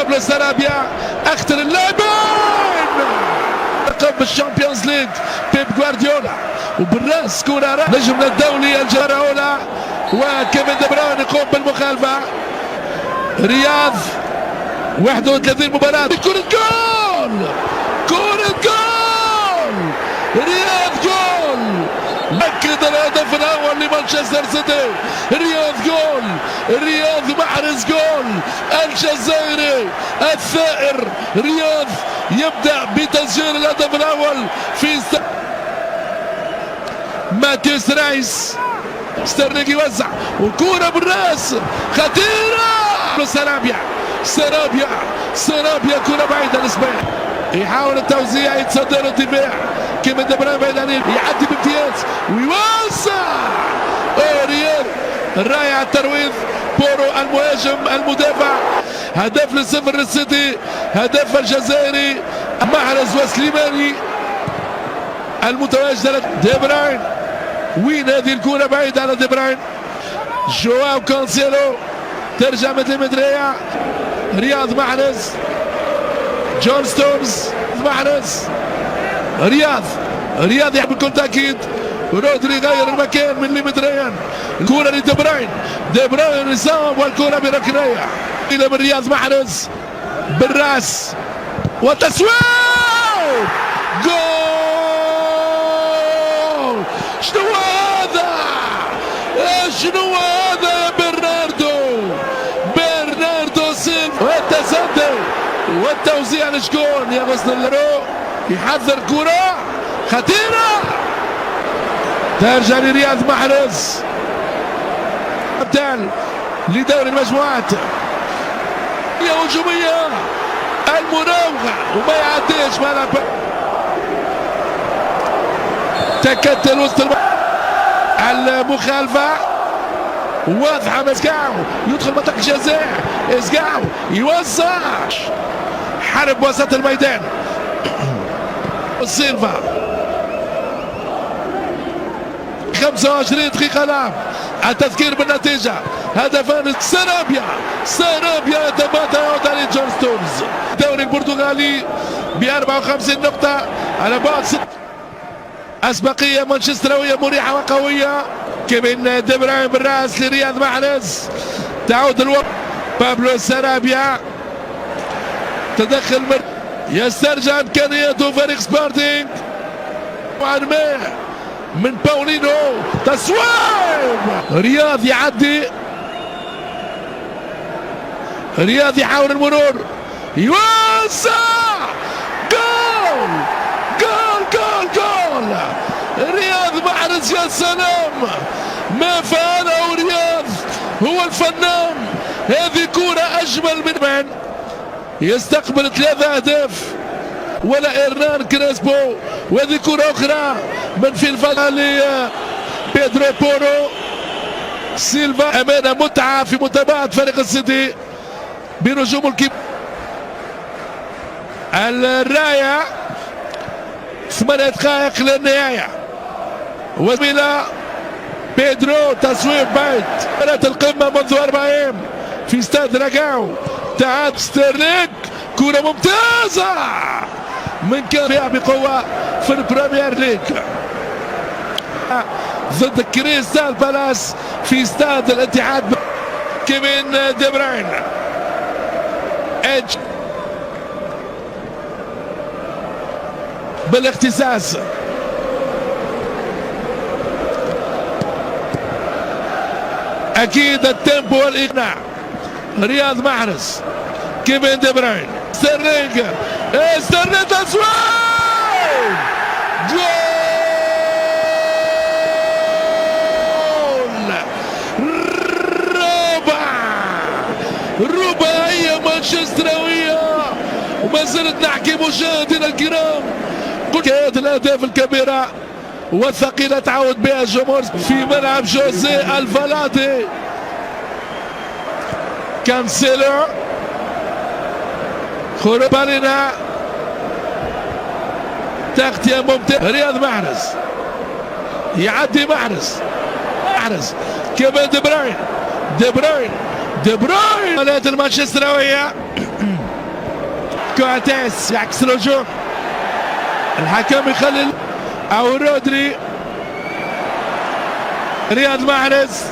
بابلو سارابيا اختر اللاعبين لقب الشامبيونز ليج بيب غوارديولا وبالراس كورة نجم الدولي الجراولا وكيفن دي بروين يقوم بالمخالفة. رياض 31 مباراة كرة جول كرة جول رياض جول أكد الهدف الأول لمانشستر سيتي. رياض جول رياض محرز جول الجزائري الثائر. رياض يبدأ بتسجيل الهدف الأول في ماتيوس رايس. ستيرلينج يوزع وكورة بالراس خطيرة. سارابيا كرة بعيدة لإسبانيا يحاول التوزيع يتصدر الدفاع كيفن دي بروين بعيد عليه يعدي بامتياز ويوزع. ريال رائع الترويض. بورو المهاجم المدافع. هدف للصفر للسيتي. هدف الجزائري محرز وسليماني المتواجد. دي بروين وين هذه الكرة بعيدة على دي بروين. جواو كانسيلو ترجع مترية. رياض محرز. جون ستونز محرز. رياض يحب بكل تأكيد. رودري غير المكان من لمتريان. الكرة لدي بروين. دي بروين يصاب والكرة بركنية إلى من رياض محرز بالراس وتسويق جول. شنو هذا؟ شنو هذا يا برناردو سيلفا والتصدي والتوزيع لشكون يا غصن اللرو يحذر كرة خطيرة ترجع لرياض محرز. ابدال لدوري المجموعات هي هجومية المراوغة وما يعديش ملعب تكتل وسط المخالفة واضحة. مسكاو يدخل منطقة الجزاء. اسكاو يوزع حرب وسط الميدان. سيلفا 25 دقيقة لعب. التذكير بالنتيجة هدفان. سارابيا يتبادل على جون ستونز. الدوري البرتغالي ب 54 نقطة على بعد 6. أسبقية مانشستراوية مريحة وقوية. كيفن دي بروين بالراس لرياض محرز. تعود الوقت. بابلو سارابيا تدخل يسترجع إمكانياته فريق سبورتينغ من باولينو. تصويب رياض يعدي. رياض يحاول المرور يوسع. جول رياض محرز. يا سلام ما فعله رياض هو الفنان. هذه كرة أجمل من يستقبل 3 أهداف ولا إرنان كريسبو. وهذه كرة أخرى من في الفضل بيدرو بورو سيلفا. أمانة متعة في متابعة فريق السيتي بنجوم الكبار. الراية 8 دقائق للنهاية وزميلة بيدرو تصويب بعيد. كانت القمة منذ 4 أيام في استاد راكاو. تعاد ستيرلينج كرة ممتازة من كان بقوة في البريمير ليج ضد كريستال بالاس في استاد الاتحاد. كيفن دي بروين ايدج بالاختصاص. اكيد التيمبو والاقناع. رياض محرز. كيفن دي بروين. ستيرلينج تصويب جول. رباعية مانشستراوية وما زلت نحكي مشاهدينا الكرام. كانت الأهداف الكبيرة والثقيلة تعود بها الجمهور في ملعب جوزيه الفالادي. كانسيلو خروج بالينا تغطية ممتازة. رياض محرز يعدي محرز كيفن دي بروين. دي بروين المانشستراوية كواتيس يعكس الهجوم، الحكم يخلي او رودري، رياض محرز،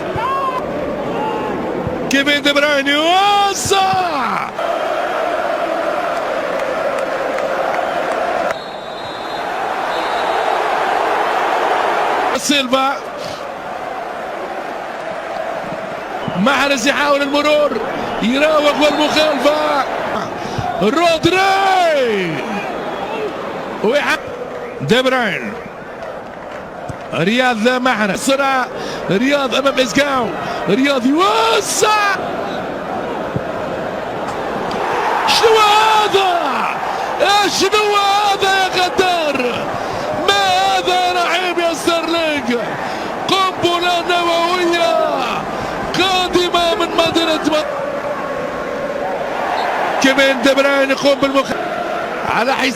كيفين دي بروين يوسع سيلفا، محرز يحاول المرور، يراوغ والمخالفة، رودري دي بروين، رياض محرز، صراع رياض امام ازقاو، رياض يوسع، شنو هذا؟ شنو هذا يا غدار؟ ما هذا رحيم يا ستيرلينج؟ قنبلة نووية قادمة من مدينة كيفين دي بروين يقوم على حساب